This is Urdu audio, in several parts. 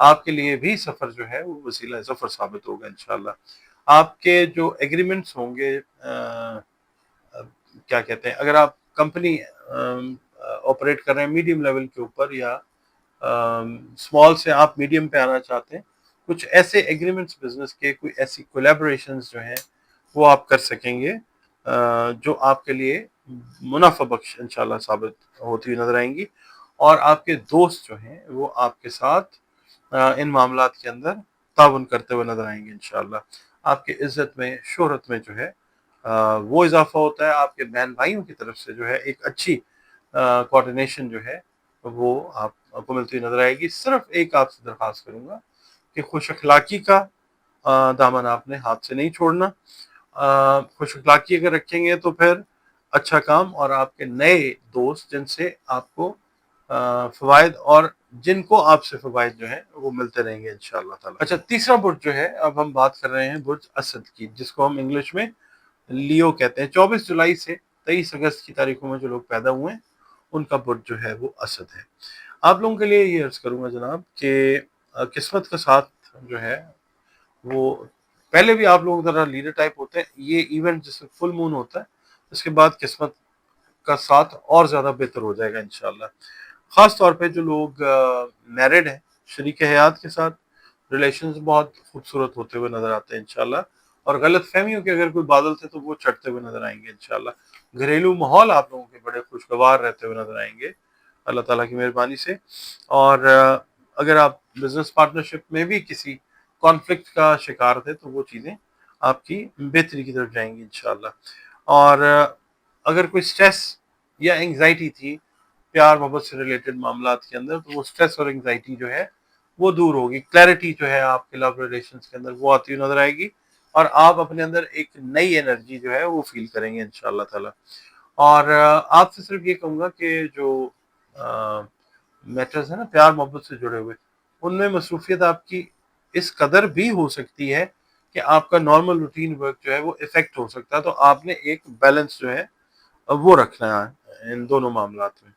آپ کے لیے بھی سفر جو ہے وہ وسیلہ ظفر ثابت ہوگا انشاءاللہ۔ آپ کے جو ایگریمنٹس ہوں گے، کیا کہتے ہیں، اگر آپ کمپنی آپریٹ کر رہے ہیں میڈیم لیول کے اوپر، یا اسمال سے آپ میڈیم پہ آنا چاہتے ہیں، کچھ ایسے ایگریمنٹس بزنس کے، کوئی ایسی کولیبوریشنز جو ہیں وہ آپ کر سکیں گے جو آپ کے لیے منافع بخش انشاءاللہ ثابت ہوتی ہوئی نظر آئیں گی، اور آپ کے دوست جو ہیں وہ آپ کے ساتھ ان معاملات کے اندر تعاون کرتے ہوئے نظر آئیں گے انشاءاللہ۔ آپ کی عزت میں، شہرت میں جو ہے وہ اضافہ ہوتا ہے، آپ کے بہن بھائیوں کی طرف سے جو ہے ایک اچھی کوآرڈینیشن جو ہے وہ آپ کو ملتی ہوئی نظر آئے گی۔ صرف ایک آپ سے درخواست کروں گا کہ خوش اخلاقی کا دامن آپ نے ہاتھ سے نہیں چھوڑنا۔ خوش اخلاقی اگر رکھیں گے تو پھر اچھا کام، اور آپ کے نئے دوست جن سے آپ کو فوائد اور جن کو آپ سے فوائد جو ہیں وہ ملتے رہیں گے انشاءاللہ تعالی۔ اچھا، تیسرا برج جو ہے، اب ہم بات کر رہے ہیں برج اسد کی، جس کو ہم انگلش میں لیو کہتے ہیں۔ 24 جولائی سے 23 اگست کی تاریخوں میں جو لوگ پیدا ہوئے ہیں ان کا برج جو ہے وہ اسد ہے۔ آپ لوگوں کے لیے یہ عرض کروں گا جناب کہ قسمت کا ساتھ جو ہے وہ پہلے بھی آپ لوگ ذرا لیڈر ٹائپ ہوتے ہیں، یہ ایونٹ جس میں فل مون ہوتا ہے اس کے بعد قسمت کا ساتھ اور زیادہ بہتر ہو جائے گا انشاءاللہ۔ خاص طور پہ جو لوگ میرڈ ہیں، شریک حیات کے ساتھ ریلیشنز بہت خوبصورت ہوتے ہوئے نظر آتے ہیں انشاءاللہ، اور غلط فہمیوں کے اگر کوئی بادل تھے تو وہ چڑھتے ہوئے نظر آئیں گے انشاءاللہ۔ گھریلو ماحول آپ لوگوں کے بڑے خوشگوار رہتے ہوئے نظر آئیں گے اللہ تعالیٰ کی مہربانی سے، اور اگر آپ بزنس پارٹنرشپ میں بھی کسی کانفلکٹ کا شکار تھے تو وہ چیزیں آپ کی بہتری کی طرف جائیں گی انشاءاللہ۔ اور اگر کوئی سٹریس یا انگزائٹی تھی پیار محبت سے ریلیٹڈ معاملات کے اندر، تو وہ سٹریس اور انگزائٹی جو ہے وہ دور ہوگی، کلیئرٹی جو ہے آپ کے لو ریلیشنز کے اندر وہ آتی ہوئی نظر آئے گی، اور آپ اپنے اندر ایک نئی انرجی جو ہے وہ فیل کریں گے انشاءاللہ تعالی۔ اور آپ سے صرف یہ کہوں گا کہ جو میٹرز ہیں نا پیار محبت سے جڑے ہوئے، ان میں مصروفیت آپ کی اس قدر بھی ہو سکتی ہے کہ آپ کا نارمل روٹین ورک جو ہے وہ افیکٹ ہو سکتا ہے، تو آپ نے ایک بیلنس جو ہے وہ رکھنا ہے ان دونوں معاملات میں۔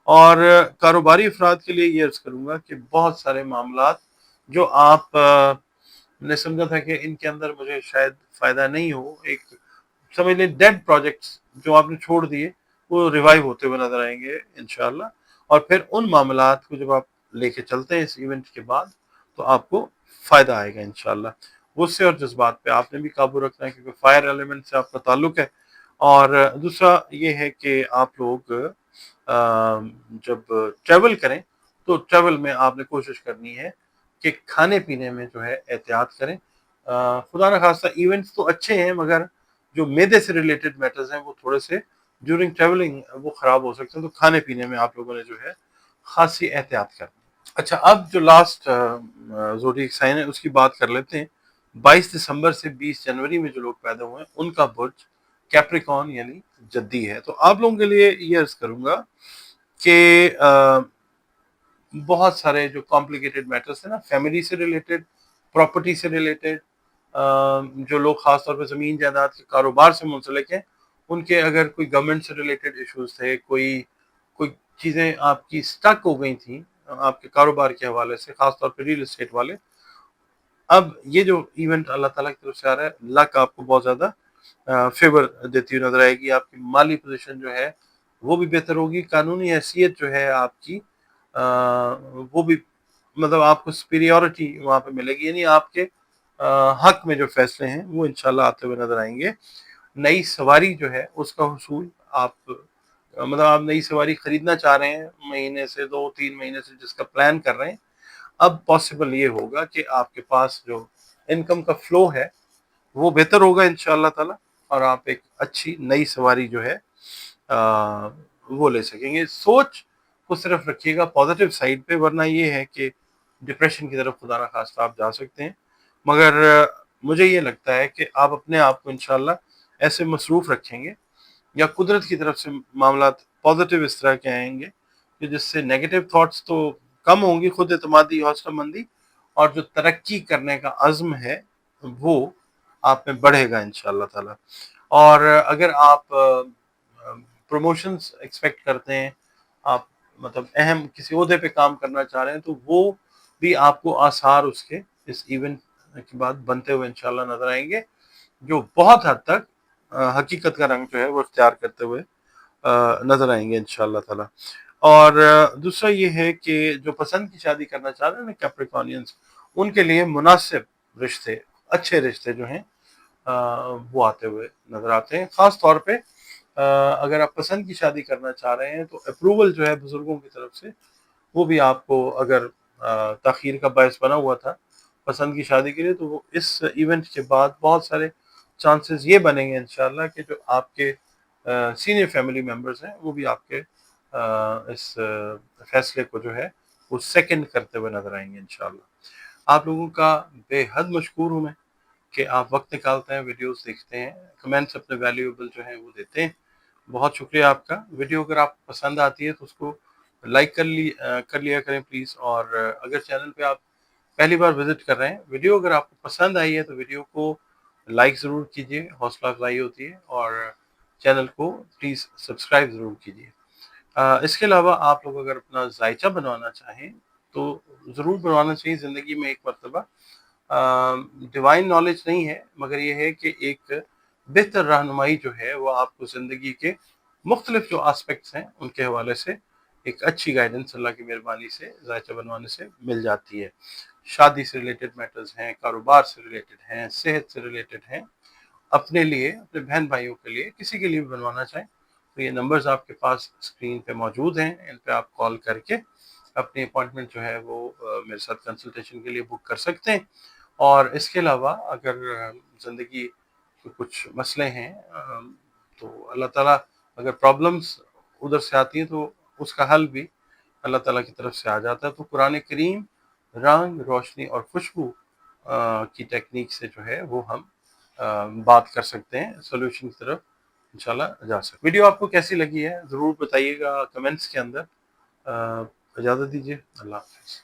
اور کاروباری افراد کے لیے یہ عرض کروں گا کہ بہت سارے معاملات جو آپ نے سمجھا تھا کہ ان کے اندر مجھے شاید فائدہ نہیں ہو، ایک سمجھ لیں ڈیڈ پروجیکٹس جو آپ نے چھوڑ دیے وہ ریوائیو ہوتے ہوئے نظر آئیں گے انشاءاللہ، اور پھر ان معاملات کو جب آپ لے کے چلتے ہیں اس ایونٹ کے بعد تو آپ کو فائدہ آئے گا انشاءاللہ۔ غصے اور جذبات پہ آپ نے بھی قابو رکھنا ہے کیونکہ فائر ایلیمنٹ سے آپ کا تعلق ہے، اور دوسرا یہ ہے کہ آپ لوگ جب ٹریول کریں تو ٹریول میں آپ نے کوشش کرنی ہے کہ کھانے پینے میں جو ہے احتیاط کریں۔ خدا نخواستہ ایونٹس تو اچھے ہیں مگر جو میدے سے ریلیٹڈ میٹرز ہیں وہ تھوڑے سے ڈیورنگ ٹریولنگ وہ خراب ہو سکتے ہیں، تو کھانے پینے میں آپ لوگوں نے جو ہے خاصی احتیاط کرنی ہے۔ اچھا، اب جو لاسٹ زوڈیک سائن ہے اس کی بات کر لیتے ہیں۔ 22 دسمبر سے 20 جنوری میں جو لوگ پیدا ہوئے ہیں ان کا برج کیپریکون یعنی جدی ہے۔ تو آپ لوگوں کے لیے یہ عرض کروں گا کہ بہت سارے جو کمپلیکیٹڈ میٹرز ہیں نا، فیملی سے ریلیٹڈ، پراپرٹی سے ریلیٹڈ، جو لوگ خاص طور پہ زمین جائیداد کے کاروبار سے منسلک ہیں، ان کے اگر کوئی گورنمنٹ سے ریلیٹڈ ایشوز تھے، کوئی چیزیں آپ کی سٹک ہو گئی تھیں آپ کے کاروبار کے حوالے سے، خاص طور پہ ریل اسٹیٹ والے، اب یہ جو ایونٹ اللہ تعالیٰ کی طرف سے آ رہا ہے، لک آپ کو بہت زیادہ فیور دیتی ہوئی نظر آئے گی۔ آپ کی مالی پوزیشن جو ہے وہ بھی بہتر ہوگی، قانونی حیثیت جو ہے آپ کی وہ بھی، مطلب آپ کو سپیریورٹی وہاں پہ ملے گی، یعنی آپ کے حق میں جو فیصلے ہیں وہ انشاءاللہ آتے ہوئے نظر آئیں گے۔ نئی سواری جو ہے اس کا حصول آپ مطلب آپ نئی سواری خریدنا چاہ رہے ہیں مہینے سے 2-3 مہینے سے جس کا پلان کر رہے ہیں، اب پاسبل یہ ہوگا کہ آپ کے پاس جو انکم کا فلو ہے وہ بہتر ہوگا انشاءاللہ تعالی، اور آپ ایک اچھی نئی سواری جو ہے وہ لے سکیں گے۔ سوچ کو صرف رکھیے گا پازیٹیو سائڈ پہ، ورنہ یہ ہے کہ ڈپریشن کی طرف خدا نخواستہ آپ جا سکتے ہیں۔ مگر مجھے یہ لگتا ہے کہ آپ اپنے آپ کو انشاءاللہ ایسے مصروف رکھیں گے یا قدرت کی طرف سے معاملات پازیٹیو اس طرح کے آئیں گے کہ جس سے نیگیٹو تھاٹس تو کم ہوں گی، خود اعتمادی، حوصلہ مندی، اور جو ترقی کرنے کا عزم ہے وہ آپ میں بڑھے گا انشاءاللہ تعالی۔ اور اگر آپ پروموشنز ایکسپیکٹ کرتے ہیں، آپ مطلب اہم کسی عہدے پہ کام کرنا چاہ رہے ہیں، تو وہ بھی آپ کو آثار اس کے اس ایونٹ کے بعد بنتے ہوئے انشاءاللہ نظر آئیں گے، جو بہت حد تک حقیقت کا رنگ جو ہے وہ اختیار کرتے ہوئے نظر آئیں گے انشاءاللہ تعالی۔ اور دوسرا یہ ہے کہ جو پسند کی شادی کرنا چاہ رہے ہیں نا کیپریکونینز، ان کے لیے مناسب رشتے، اچھے رشتے جو ہیں وہ آتے ہوئے نظر آتے ہیں۔ خاص طور پہ اگر آپ پسند کی شادی کرنا چاہ رہے ہیں تو اپروول جو ہے بزرگوں کی طرف سے، وہ بھی آپ کو اگر تاخیر کا باعث بنا ہوا تھا پسند کی شادی کے لیے، تو وہ اس ایونٹ کے بعد بہت سارے چانسز یہ بنیں گے انشاءاللہ کہ جو آپ کے سینئر فیملی ممبرز ہیں وہ بھی آپ کے اس فیصلے کو جو ہے وہ سیکنڈ کرتے ہوئے نظر آئیں گے انشاءاللہ۔ آپ لوگوں کا بے حد مشکور ہوں میں کہ آپ وقت نکالتے ہیں، ویڈیوز دیکھتے ہیں، کمنٹس اپنے ویلیویبل جو ہیں وہ دیتے ہیں، بہت شکریہ آپ کا۔ ویڈیو اگر آپ کو پسند آتی ہے تو اس کو لائک کر لیا کریں پلیز، اور اگر چینل پہ آپ پہلی بار وزٹ کر رہے ہیں، ویڈیو اگر آپ کو پسند آئی ہے تو ویڈیو کو لائک ضرور کیجیے، حوصلہ افزائی ہوتی ہے، اور چینل کو پلیز سبسکرائب ضرور کیجیے۔ اس کے علاوہ آپ لوگ اگر اپنا ذائچہ بنوانا چاہیں تو ضرور بنوانا چاہیے زندگی میں ایک مرتبہ۔ ڈیوائن نالج نہیں ہے، مگر یہ ہے کہ ایک بہتر رہنمائی جو ہے وہ آپ کو زندگی کے مختلف جو آسپیکٹس ہیں ان کے حوالے سے ایک اچھی گائیڈنس اللہ کی مہربانی سے ذائچہ بنوانے سے مل جاتی ہے۔ شادی سے ریلیٹڈ میٹرز ہیں، کاروبار سے ریلیٹڈ ہیں، صحت سے ریلیٹڈ ہیں، اپنے لیے، اپنے بہن بھائیوں کے لیے، کسی کے لیے بھی بنوانا چاہیں تو یہ نمبرز آپ کے پاس اسکرین پہ موجود ہیں، ان پہ آپ کال کر کے اپنی اپوائنٹمنٹ جو ہے وہ میرے ساتھ کنسلٹیشن کے لیے بک کر سکتے ہیں۔ اور اس کے علاوہ اگر زندگی کے کچھ مسئلے ہیں تو اللہ تعالیٰ اگر پرابلمس ادھر سے آتی ہیں تو اس کا حل بھی اللہ تعالیٰ کی طرف سے آ جاتا ہے۔ تو قرآن کریم، رنگ، روشنی اور خوشبو کی ٹیکنیک سے جو ہے وہ ہم بات کر سکتے ہیں، سولوشن کی طرف انشاءاللہ جا سکتے ہیں۔ ویڈیو آپ کو کیسی لگی ہے ضرور بتائیے گا کمنٹس کے اندر۔ اجازت دیجیے، اللہ حافظ۔